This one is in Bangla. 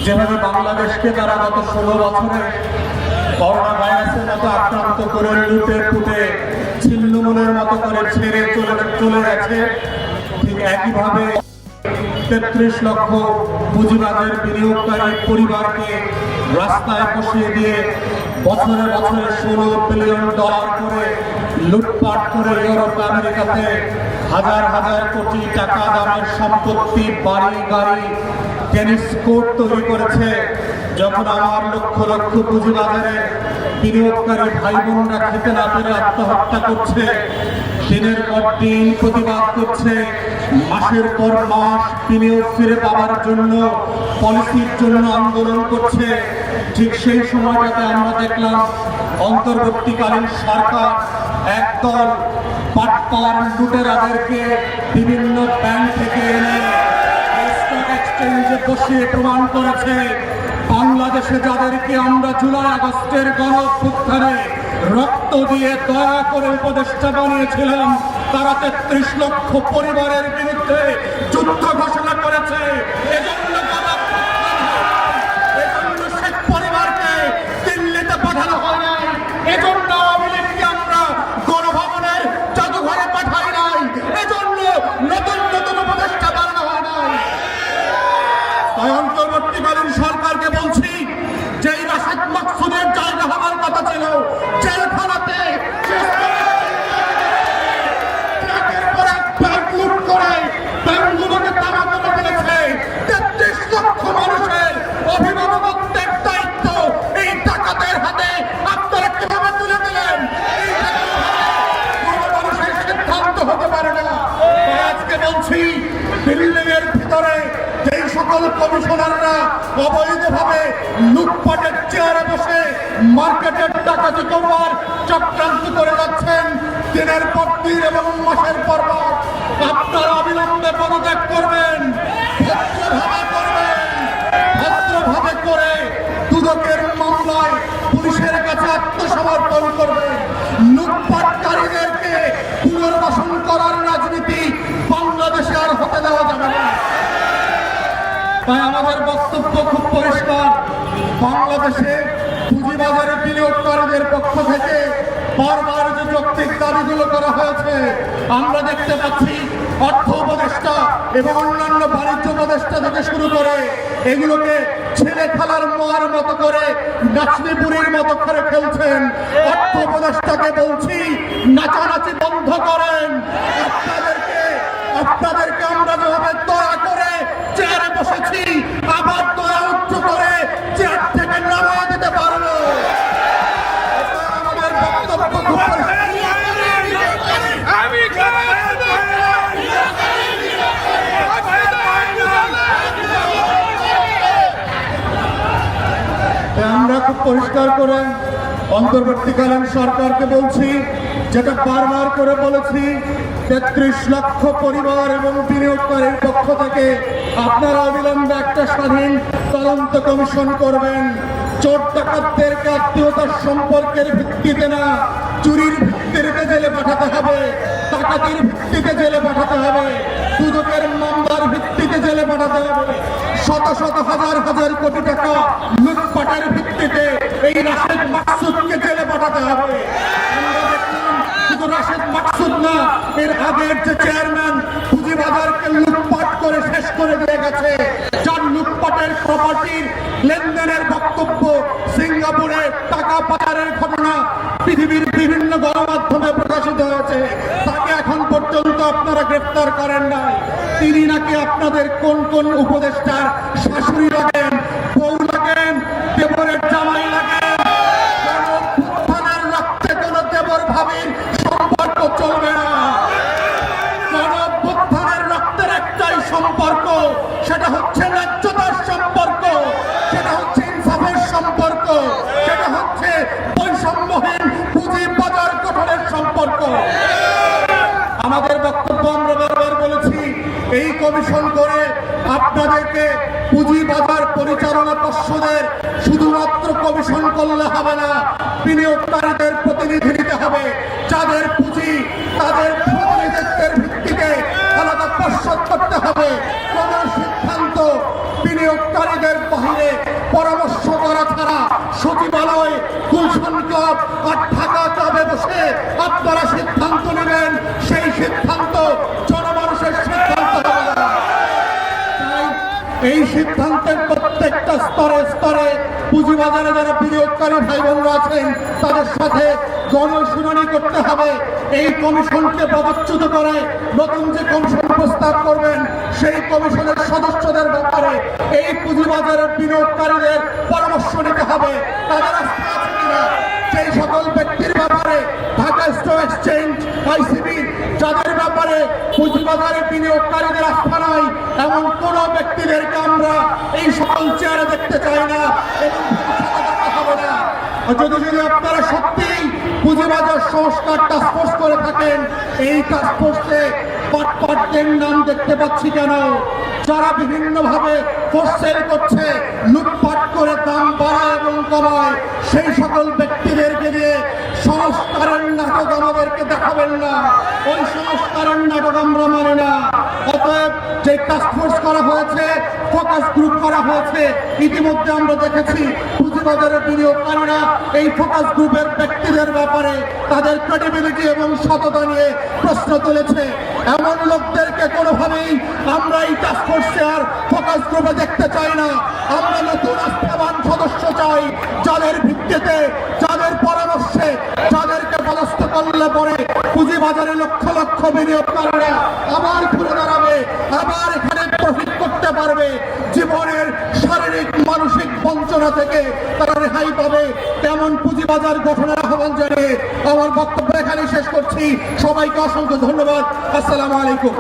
যেভাবে বাংলাদেশকে তারা গত 16 বছরে করোনা ভাইরাসের মতো আক্রান্ত করে লুটে পুটে ছিন্নমূলের মতো করে ছেড়ে চলে গেছে, ঠিক একইভাবে ৩৩ লক্ষ পুঁজিবাজার বিনিয়োগকারী পরিবারকে রাস্তায় বসিয়ে দিয়ে বছরে বছরে $16 বিলিয়ন করে লুটপাট করে ইউরোপ আমেরিকাতে হাজার হাজার কোটি টাকা দামের সম্পত্তি, বাড়ি গাড়ি, টেনিস কোর্ট তৈরি করেছে। যখন আমার লক্ষ লক্ষ পুঁজিবাজারের বিনিয়োগকারী ভাই বোনরা খেতে না পেরে আত্মহত্যা করছে, দিনের পর দিন প্রতিবাদ করছে, মাসের পর মাস বিনিয়োগ ফিরে পাওয়ার জন্য, পলিসির জন্য আন্দোলন করছে, ঠিক সেই সময়টাতে আমরা দেখলাম অন্তর্বর্তীকালীন সরকার একদল পাটপার লুটেরাদেরকে বিভিন্ন ব্যাংক থেকে এনে স্টক এক্সচেঞ্জে বসিয়ে প্রমাণ করেছে বাংলাদেশে যাদেরকে আমরা জুলাই আগস্টের গণঅভ্যুত্থানে রক্ত দিয়ে দয়া করে উপদেষ্টা বানিয়েছিলাম, তারা ৩৩ লক্ষ পরিবারের বিরুদ্ধে যুদ্ধ ঘোষণা করেছে। এজন্য শেখ পরিবারকে দিল্লিতে পাঠানো হয় নাই, এজন্য আওয়ামী লীগকে আমরা গণভবনের জাদুঘরে পাঠাই নাই, এজন্য নতুন নতুন উপদেষ্টা বানানো হয় নাই। তাই অন্তর্বর্তীকালীন সরকারকে বলছি, যেই রাশেদ মাকসুদের জায়গা হওয়ার কথা ছিল জেলখানাতে, ব্যাংকগুলোকে তারা করে দিয়েছে। ৩৩ লক্ষ মানুষের অভিভাবকত্বের দায়িত্ব এই ডাকাতের হাতে আপনারা কিভাবে তুলে দিলেন? কোনো মানুষের সিদ্ধান্ত হতে পারে না। আজকে বলছি, বিল্ডিং এর ভিতরে যেই সকল কমিশনাররা অবৈধভাবে লুটপাটের চেয়ারে বসে মার্কেটের ডাকাতি করবার চক্রান্ত করে যাচ্ছেন, দিনের পর দিন এবং মাসের পর মাস, আপনারা অবিলম্বে পদত্যাগ করবেন, ভদ্রভাবে করে দুদকের মামলায় পুলিশের কাছে আত্মসমর্পণ করবেন। লুটপাটকারীদেরকে পুনর্বাসন করার রাজনীতি বাংলাদেশে আর হতে দেওয়া যাবে না। তাই আমাদের বক্তব্য খুব পরিষ্কার, বাংলাদেশে পুঁজিবাজারে বিনিয়োগকারীদের পক্ষ থেকে বারবার যে যৌক্তিক দাবিগুলো করা হয়েছে, আমরা দেখতে পাচ্ছি অর্থ উপদেষ্টা এবং অন্যান্য বাণিজ্য উপদেষ্টা থেকে শুরু করে এগুলোকে ছেলে খেলার মোয়ার মতো করে নাচনিপুরির মতো করে খেলছেন। অর্থ উপদেষ্টাকে বলছি, নাচানাচি বন্ধ করেন। আপনাদেরকে আমরা যেভাবে দয়া করে চেয়ারে বসেছি, আবার দয়া উচ্চ করে চেয়ার থেকে নামিয়ে দিতে পারবো। আমাদের বক্তব্য খুব আমরা খুব পরিষ্কার করে অন্তর্বর্তীকালীন সরকারকে বলছি, যেটা বারবার করে বলেছি, ৩৩ লক্ষ পরিবার এবং বিনিয়োগকারীর পক্ষ থেকে আপনারা অবিলম্বে একটা স্বাধীন তদন্ত কমিশন করবেন। চোর ডাকাতদেরকে আত্মীয়তার সম্পর্কের ভিত্তিতে না, চুরির ভিত্তিতে জেলে পাঠাতে হবে, ডাকাতির ভিত্তিতে জেলে পাঠাতে হবে, দুদকের মামলার ভিত্তিতে জেলে পাঠাতে হবে, শত শত হাজার হাজার কোটি টাকা লুটপাটের ভিত্তিতে এই রাশেদ মাকসুদকে জেলে পাঠাতে হবে। শুধু রাশেদ মাকসুদ না, এর আগের যে চেয়ারম্যান পুঁজিবাজারকে লুটপাট করে শেষ করে দিয়ে গেছে, যার লুটপাটের প্রপার্টির লেনদেনের বক্তব্য, সিঙ্গাপুরে টাকা পাচারের ঘটনা পৃথিবীর বিভিন্ন গণমাধ্যমে প্রকাশিত হয়েছে, তাকে এখন পর্যন্ত আপনারা গ্রেফতার করেন নাই। তিনি নাকি আপনাদের কোন কোন উপদেষ্টার শাশুড়ি লাগেন, বউ লাগেন, দেবরের জামাই লাগেন। গণঅভ্যুত্থানের রক্তে কোন দেবর ভাবির সম্পর্ক চলবে না। গণঅভ্যুত্থানের রক্তের একটাই সম্পর্ক, সেটা হচ্ছে ন্যায্যতার সম্পর্ক, সেটা হচ্ছে ইনসাফের সম্পর্ক, সেটা হচ্ছে বৈষম্যহীন পুঁজিবাজার গঠনের সম্পর্ক। আমাদের বক্তব্য আমরা বারবার বলেছি, এই কমিশন করে আপনাদেরকে পুঁজিবাজার পরিচালনা পর্ষদের শুধুমাত্র কমিশন করলে হবে না, বিনিয়োগকারীদের প্রতিনিধি নিতে হবে। যাদের পুঁজি, তাদের প্রতিনিধিত্বের ভিত্তিতে আলাদা পর্ষদ করতে হবে। কোন সিদ্ধান্ত বিনিয়োগকারীদের বাহিরে এই সিদ্ধান্তের প্রত্যেকটা স্তরে স্তরে পুঁজিবাজারে যারা বিনিয়োগকারী ভাই বোনরা আছেন তাদের সাথে গণশুনানি করতে হবে। এই কমিশনকে পদচ্যুত করে নতুন যে কমিশন প্রস্তাব করবেন সেই কমিশনের সদস্যদের ব্যাপারে এই পুঁজিবাজারের বিনিয়োগকারীদের পরামর্শ নিতে হবে। তাদের আস্থা আছে কিনা সেই সকল ব্যক্তির ব্যাপারে ঢাকা স্টক এক্সচেঞ্জ, আইসিবি যাদের ব্যাপারে পুঁজিবাজারে বিনিয়োগকারীদের আস্থা নাই এমন কোন ব্যক্তিদেরকে আমরা এই সকল চেয়ারে দেখতে চাই না এবং ভবিষ্যতে হবে না। যদি আপনারা সত্যিই পুঁজিবাজার সংস্কার টাস্কফোর্স করে থাকেন, এই টাস্কফোর্সে পাটপাটদের নাম দেখতে পাচ্ছি কেন? যারা বিভিন্নভাবে ফোর্সেল করছে, লুটপাট করে দাম বাড়ায় এবং কমায়, সেই সকল ব্যক্তিদেরকে দিয়ে সংস্কারের নাটক আমাদেরকে দেখাবেন না। ওই সংস্কারের নাটক আমরা মানি না। অতএব যে টাস্কফোর্স করা হয়েছে, ফোকাস গ্রুপ করা হয়েছে, ইতিমধ্যে আমরা দেখেছি পুঁজিবাজারের বিনিয়োগকারীরা এই ফোকাস গ্রুপের ব্যক্তিদের ব্যাপারে তাদের ক্রেডিবিলিটি এবং সততা নিয়ে প্রশ্ন তুলেছে। এমন লোকদেরকে কোনোভাবেই আমরা এই টাস্কফোর্সে আর ফোকাস গ্রুপে দেখতে চাই না। আমরা নতুন আস্থাবান সদস্য চাই, যাদের ভিত্তিতে, যাদের পরামর্শে, যাদেরকে পদস্থ করলে পরে পুঁজিবাজারে লক্ষ লক্ষ বিনিয়োগকারীরা আবার ঘুরে দাঁড়াবে, আবার এখানে প্রফিট করতে পারবে। জীবনের শারীরিক মানসিক বঞ্চনা থেকে তারা রেহাই পাবে। তেমন পুঁজিবাজার গঠনের আহ্বান জানিয়ে আমার বক্তব্য এখানে শেষ করছি। সবাইকে অসংখ্য ধন্যবাদ। আসসালামু আলাইকুম।